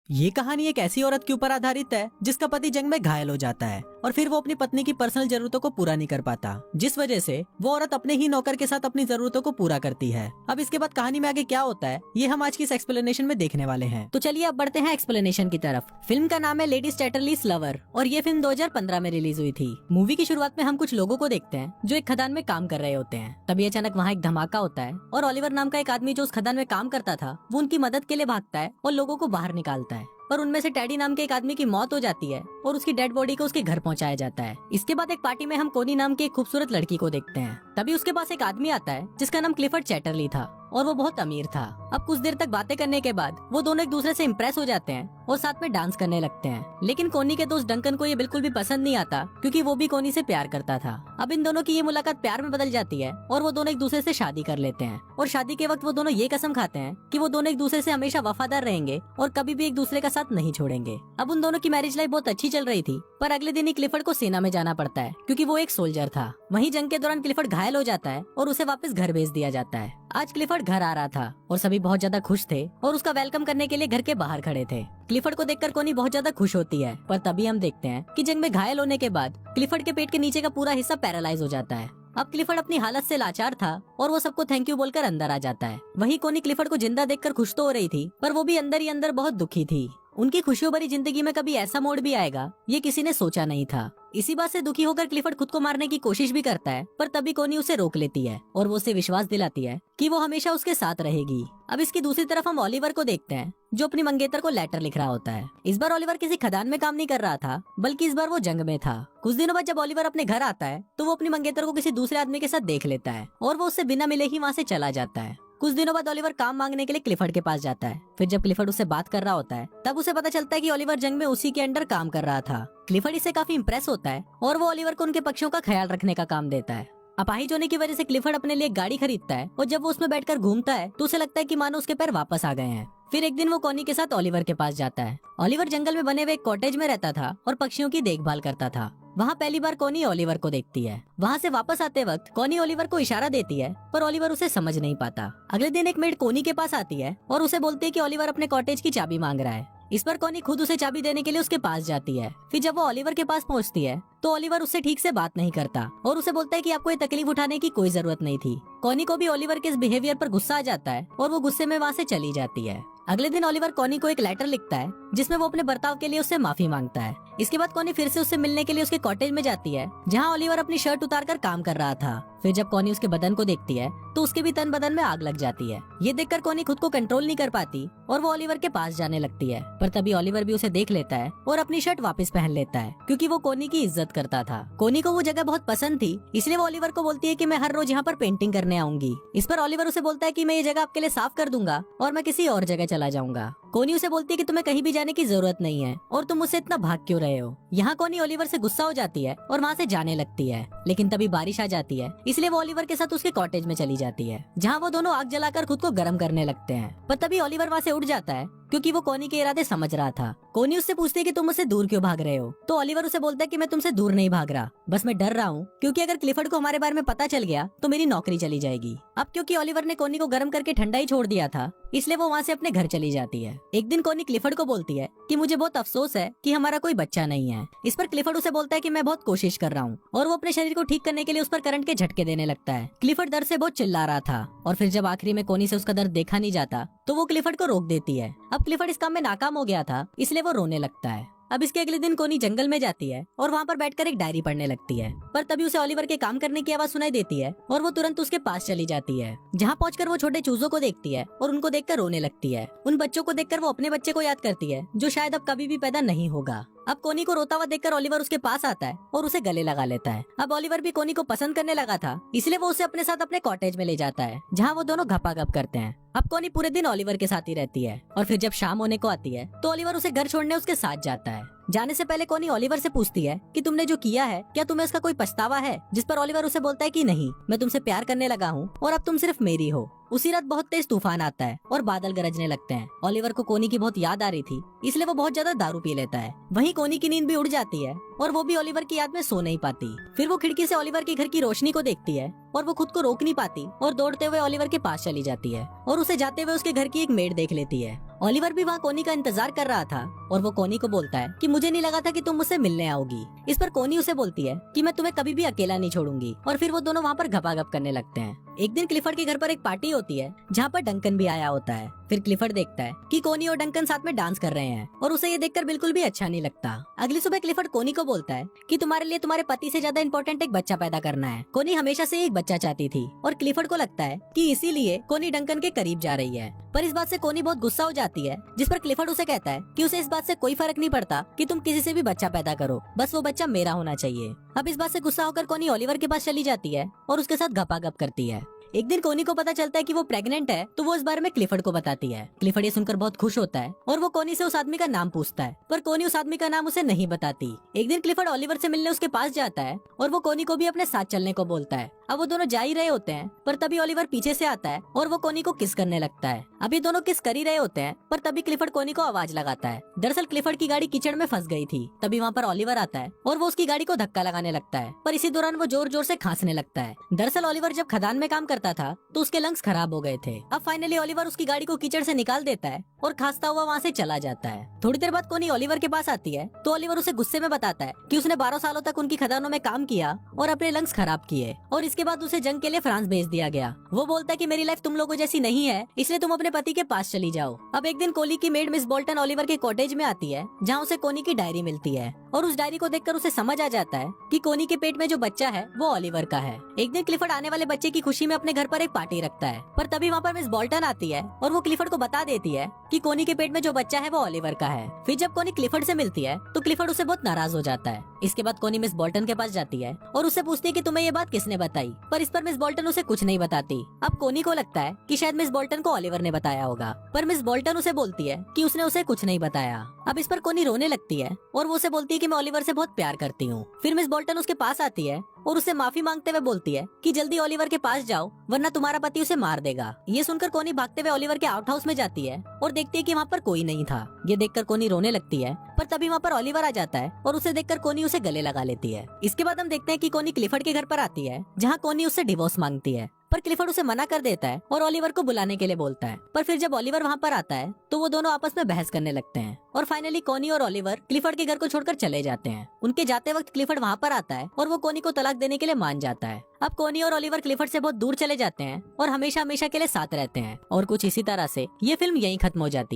ये कहानी एक ऐसी औरत के ऊपर आधारित है जिसका पति जंग में घायल हो जाता है और फिर वो अपनी पत्नी की पर्सनल जरूरतों को पूरा नहीं कर पाता, जिस वजह से वो औरत अपने ही नौकर के साथ अपनी जरूरतों को पूरा करती है। अब इसके बाद कहानी में आगे क्या होता है ये हम आज की इस एक्सप्लेनेशन में देखने वाले हैं। तो चलिए अब बढ़ते हैं एक्सप्लेनेशन की तरफ। फिल्म का नाम है लेडी चैटरलीज लवर और ये फिल्म 2015 में रिलीज हुई थी। मूवी की शुरुआत में हम कुछ लोगों को देखते हैं जो एक खदान में काम कर रहे होते हैं। तभी अचानक वहाँ एक धमाका होता है और ओलिवर नाम का एक आदमी जो उस खदान में काम करता था वो उनकी मदद के लिए भागता है और लोगों को बाहर निकालता है। पर उनमें से टैडी नाम के एक आदमी की मौत हो जाती है और उसकी डेड बॉडी को उसके घर पहुंचाया जाता है। इसके बाद एक पार्टी में हम कोनी नाम की एक खूबसूरत लड़की को देखते हैं। तभी उसके पास एक आदमी आता है जिसका नाम क्लिफर्ड चैटरली था और वो बहुत अमीर था। अब कुछ देर तक बातें करने के बाद वो दोनों एक दूसरे से इम्प्रेस हो जाते हैं और साथ में डांस करने लगते हैं। लेकिन कोनी के दोस्त डंकन को ये बिल्कुल भी पसंद नहीं आता क्योंकि वो भी कोनी से प्यार करता था। अब इन दोनों की ये मुलाकात प्यार में बदल जाती है और वो दोनों एक दूसरे से शादी कर लेते हैं। और शादी के वक्त वो दोनों ये कसम खाते हैं कि वो दोनों एक दूसरे से हमेशा वफादार रहेंगे और कभी भी एक दूसरे का साथ नहीं छोड़ेंगे। अब उन दोनों की मैरिज लाइफ बहुत अच्छी चल रही थी, पर अगले दिन ही क्लिफर्ड को सेना में जाना पड़ता है क्योंकि वो एक सोल्जर था। वहीं जंग के दौरान क्लिफर्ड घायल हो जाता है और उसे वापस घर भेज दिया जाता है। आज क्लिफर्ड घर आ रहा था और सभी बहुत ज्यादा खुश थे और उसका वेलकम करने के लिए घर के बाहर खड़े थे। क्लिफर्ड को देखकर कोनी बहुत ज्यादा खुश होती है, पर तभी हम देखते हैं कि जंग में घायल होने के बाद क्लिफर्ड के पेट के नीचे का पूरा हिस्सा पैरालाइज हो जाता है। अब क्लिफर्ड अपनी हालत से लाचार था और वो सबको थैंक यू बोलकर अंदर आ जाता है। वहीं कोनी क्लिफर्ड को जिंदा देखकर खुश तो हो रही थी, पर वो भी अंदर ही अंदर बहुत दुखी थी। उनकी खुशियों भरी जिंदगी में कभी ऐसा मोड़ भी आएगा ये किसी ने सोचा नहीं था। इसी बात से दुखी होकर क्लिफर्ड खुद को मारने की कोशिश भी करता है, पर तभी कोनी उसे रोक लेती है और वो उसे विश्वास दिलाती है कि वो हमेशा उसके साथ रहेगी। अब इसकी दूसरी तरफ हम ओलिवर को देखते हैं जो अपनी मंगेतर को लेटर लिख रहा होता है। इस बार ओलिवर किसी खदान में काम नहीं कर रहा था, बल्कि इस बार वो जंग में था। कुछ दिनों बाद जब ओलिवर अपने घर आता है तो वो अपनी मंगेतर को किसी दूसरे आदमी के साथ देख लेता है और वो उससे बिना मिले ही वहाँ से चला जाता है। कुछ दिनों बाद ओलिवर काम मांगने के लिए क्लिफर्ड के पास जाता है। फिर जब क्लिफर्ड उससे बात कर रहा होता है तब उसे पता चलता है कि ओलिवर जंग में उसी के अंडर काम कर रहा था। क्लिफर्ड इससे काफी इम्प्रेस होता है और वो ओलिवर को उनके पक्षों का ख्याल रखने का काम देता है। अपाहिज होने की वजह से क्लिफर्ड अपने लिए एक गाड़ी खरीदता है और जब वो उसमें बैठकर घूमता है तो उसे लगता है कि मानो उसके पैर वापस आ गए हैं। फिर एक दिन वो कोनी के साथ ओलिवर के पास जाता है। ओलिवर जंगल में बने हुए एक कॉटेज में रहता था और पक्षियों की देखभाल करता था। वहाँ पहली बार कोनी ओलिवर को देखती है। वहाँ से वापस आते वक्त कोनी ओलिवर को इशारा देती है, पर ओलिवर उसे समझ नहीं पाता। अगले दिन एक मेड कोनी के पास आती है और उसे बोलती है कि ओलिवर अपने कॉटेज की चाबी मांग रहा है। इस पर कोनी खुद उसे चाबी देने के लिए उसके पास जाती है। फिर जब वो ओलिवर के पास पहुँचती है तो ओलिवर उससे ठीक से बात नहीं करता और उसे बोलता है कि आपको ये तकलीफ उठाने की कोई जरूरत नहीं थी। कोनी को भी ओलिवर के इस बिहेवियर पर गुस्सा आ जाता है और वो गुस्से में वहाँ से चली जाती है। अगले दिन ओलिवर कोनी को एक लेटर लिखता है जिसमें वो अपने बर्ताव के लिए उससे माफी मांगता है। इसके बाद कोनी फिर से उससे मिलने के लिए उसके कॉटेज में जाती है जहाँ ओलिवर अपनी शर्ट उतारकर काम कर रहा था। फिर जब कोनी उसके बदन को देखती है तो उसके भी तन बदन में आग लग जाती है। ये देखकर कोनी खुद को कंट्रोल नहीं कर पाती और वो ओलिवर के पास जाने लगती है, पर तभी ओलिवर भी उसे देख लेता है और अपनी शर्ट वापस पहन लेता है क्योंकि वो कोनी की इज्जत करता था। कोनी को वो जगह बहुत पसंद थी, इसलिए वो ओलिवर को बोलती है कि मैं हर रोज यहाँ पर पेंटिंग करने आऊंगी। इस पर ओलिवर उसे बोलता है कि मैं ये जगह आपके लिए साफ कर दूंगा और मैं किसी और जगह चला जाऊंगा। कोनी उसे बोलती है कि तुम्हें कहीं भी जाने की जरूरत नहीं है और तुम मुझसे इतना भाग क्यों रहे हो। यहाँ कोनी ओलिवर से गुस्सा हो जाती है और वहाँ से जाने लगती है, लेकिन तभी बारिश आ जाती है, इसलिए वो ओलिवर के साथ उसके कॉटेज में चली जाती है जहाँ वो दोनों आग जलाकर खुद को गर्म करने लगते हैं। पर तभी ओलिवर वहाँ से उठ जाता है क्योंकि वो कोनी के इरादे समझ रहा था। कोनी उससे पूछती है कि तुम मुझसे दूर क्यों भाग रहे हो, तो ओलिवर उसे बोलता है कि मैं तुमसे दूर नहीं भाग रहा, बस मैं डर रहा हूँ क्योंकि अगर क्लिफर्ड को हमारे बारे में पता चल गया तो मेरी नौकरी चली जाएगी। अब क्योंकि ओलिवर ने कोनी को गर्म करके ठंडा ही छोड़ दिया था, इसलिए वो वहाँ से अपने घर चली जाती है। एक दिन कोनी क्लिफर्ड को बोलती है कि मुझे बहुत अफसोस है कि हमारा कोई बच्चा नहीं है। इस पर क्लिफर्ड उसे बोलता है कि मैं बहुत कोशिश कर रहा हूँ और वो अपने शरीर को ठीक करने के लिए उस पर करंट के झटके देने लगता है। क्लिफर्ड दर्द से बहुत चिल्ला रहा था और फिर जब आखिरी में कोनी से उसका दर्द देखा नहीं जाता तो वो क्लिफर्ड को रोक देती है। अब क्लिफर्ड इस काम में नाकाम हो गया था, इसलिए वो रोने लगता है। अब इसके अगले दिन कोनी जंगल में जाती है और वहाँ पर बैठकर एक डायरी पढ़ने लगती है, पर तभी उसे ओलिवर के काम करने की आवाज सुनाई देती है और वो तुरंत उसके पास चली जाती है। जहाँ पहुंचकर वो छोटे चूजों को देखती है और उनको देखकर रोने लगती है। उन बच्चों को देखकर वो अपने बच्चे को याद करती है जो शायद अब कभी भी पैदा नहीं होगा। अब कोनी को रोता हुआ देखकर ओलिवर उसके पास आता है और उसे गले लगा लेता है। अब ओलिवर भी कोनी को पसंद करने लगा था, इसलिए वो उसे अपने साथ अपने कॉटेज में ले जाता है जहाँ वो दोनों घपाघप करते हैं। अब कोनी पूरे दिन ओलिवर के साथ ही रहती है और फिर जब शाम होने को आती है तो ओलिवर उसे घर छोड़ने उसके साथ जाता है। जाने से पहले कोनी ओलिवर से पूछती है कि तुमने जो किया है क्या तुम्हें उसका कोई पछतावा है, जिस पर ओलिवर उसे बोलता है कि नहीं, मैं तुमसे प्यार करने लगा हूँ और अब तुम सिर्फ मेरी हो। उसी रात बहुत तेज तूफान आता है और बादल गरजने लगते हैं। ओलिवर को कोनी की बहुत याद आ रही थी, इसलिए वो बहुत ज्यादा दारू पी लेता है। वहीं कोनी की नींद भी उड़ जाती है और वो भी ओलिवर की याद में सो नहीं पाती। फिर वो खिड़की से ओलिवर के घर की रोशनी को देखती है और वो खुद को रोक नहीं पाती और दौड़ते हुए ओलिवर के पास चली जाती है और उसे जाते हुए उसके घर की एक मेड देख लेती है। ओलिवर भी वहाँ कोनी का इंतजार कर रहा था और वो कोनी को बोलता है कि मुझे नहीं लगा था कि तुम मुझसे मिलने आओगी। इस पर कोनी उसे बोलती है कि मैं तुम्हें कभी भी अकेला नहीं छोड़ूंगी और फिर वो दोनों वहाँ पर घपाघप करने लगते हैं। एक दिन क्लिफर्ड के घर पर एक पार्टी होती है जहाँ पर डंकन भी आया होता है। फिर क्लिफर्ड देखता है कि कोनी और डंकन साथ में डांस कर रहे हैं और उसे ये देखकर बिल्कुल भी अच्छा नहीं लगता। अगली सुबह क्लिफर्ड कोनी को बोलता है कि तुम्हारे लिए तुम्हारे पति से ज्यादा इम्पोर्टेंट एक बच्चा पैदा करना है। कोनी हमेशा से एक बच्चा चाहती थी और क्लिफर्ड को लगता है कि इसीलिए कोनी डंकन के करीब जा रही है। पर इस बात से कोनी बहुत गुस्सा हो जाती है, जिस पर क्लिफर्ड उसे कहता है कि उसे इस बात से कोई फर्क नहीं पड़ता कि तुम किसी से भी बच्चा पैदा करो, बस वो बच्चा मेरा होना चाहिए। अब इस बात से गुस्सा होकर कोनी ओलिवर के पास चली जाती है और उसके साथ घपाघप करती है। एक दिन कोनी को पता चलता है कि वो प्रेग्नेंट है तो वो इस बारे में क्लिफर्ड को बताती है। क्लिफर्ड ये सुनकर बहुत खुश होता है और वो कोनी से उस आदमी का नाम पूछता है, पर कोनी उस आदमी का नाम उसे नहीं बताती। एक दिन क्लिफर्ड ओलिवर से मिलने उसके पास जाता है और वो कोनी को भी अपने साथ चलने को बोलता है। अब वो दोनों जा ही रहे होते हैं पर तभी ओलिवर पीछे से आता है और वो कोनी को किस करने लगता है। अब ये दोनों किस कर ही रहे होते हैं पर तभी क्लिफर्ड कोनी को आवाज लगाता है। दरअसल क्लिफर्ड की गाड़ी कीचड़ में फंस गई थी। तभी वहाँ पर ओलिवर आता है और वो उसकी गाड़ी को धक्का लगाने लगता है, पर इसी दौरान वो जोर जोर से खांसने लगता है। दरअसल ओलिवर जब खदान में काम करता था तो उसके लंग्स खराब हो गए थे। अब फाइनली ओलिवर उसकी गाड़ी को कीचड़ से निकाल देता है और खांसता हुआ वहाँ से चला जाता है। थोड़ी देर बाद कोनी ओलिवर के पास आती है तो ओलिवर उसे गुस्से में बताता है कि उसने 12 सालों तक उनकी खदानों में काम किया और अपने लंग्स खराब किए और इसके बाद उसे जंग के लिए फ्रांस भेज दिया गया। वो बोलता है कि मेरी लाइफ तुम लोगों जैसी नहीं है, इसलिए तुम अपने पति के पास चली जाओ। अब एक दिन कोनी की मेड मिस बोल्टन ओलिवर के कॉटेज में आती है जहाँ उसे कोनी की डायरी मिलती है और उस डायरी को देखकर उसे समझ आ जाता है कि कोनी के पेट में जो बच्चा है वो ओलिवर का है। एक दिन क्लिफर्ड आने वाले बच्चे की खुशी में अपने घर पर एक पार्टी रखता है, पर तभी वहाँ पर मिस बोल्टन आती है और वो क्लिफर्ड को बता देती है कि कोनी के पेट में जो बच्चा है वो ओलिवर का है। फिर जब कोनी क्लिफर्ड से मिलती है तो क्लिफर्ड उससे बहुत नाराज हो जाता है। इसके बाद कोनी मिस बोल्टन के पास जाती है और उससे पूछती है कि तुम्हें ये बात किसने बताई, पर इस पर मिस बोल्टन उसे कुछ नहीं बताती। अब कोनी को लगता है कि शायद मिस बोल्टन को ओलिवर ने बताया होगा, पर मिस बोल्टन उसे बोलती है कि उसने उसे कुछ नहीं बताया। अब इस पर कोनी रोने लगती है और वो उसे बोलती है कि मैं ओलिवर से बहुत प्यार करती हूँ। फिर मिस बोल्टन उसके पास आती है और उससे माफी मांगते हुए बोलती है कि जल्दी ओलिवर के पास जाओ वरना तुम्हारा पति उसे मार देगा। ये सुनकर कोनी भागते हुए ओलिवर के आउट हाउस में जाती है और देखती है कि वहाँ पर कोई नहीं था। ये देखकर कोनी रोने लगती है, पर तभी वहाँ पर ओलिवर आ जाता है और उसे देखकर कोनी उसे गले लगा लेती है। इसके बाद हम देखते हैं कि कोनी क्लिफर्ड के घर पर आती है जहाँ कोनी उससे डिवोर्स मांगती है, पर क्लिफर्ड उसे मना कर देता है और ओलिवर को बुलाने के लिए बोलता है। पर फिर जब ओलिवर वहाँ पर आता है तो वो दोनों आपस में बहस करने लगते हैं और फाइनली कोनी और ओलिवर क्लिफर्ड के घर को छोड़कर चले जाते हैं। उनके जाते वक्त क्लिफर्ड वहाँ पर आता है और वो कोनी को तलाक देने के लिए मान जाता है। अब कोनी और ओलिवर क्लिफर्ड से बहुत दूर चले जाते हैं और हमेशा हमेशा के लिए साथ रहते हैं और कुछ इसी तरह से ये फिल्म यहीं खत्म हो जाती है।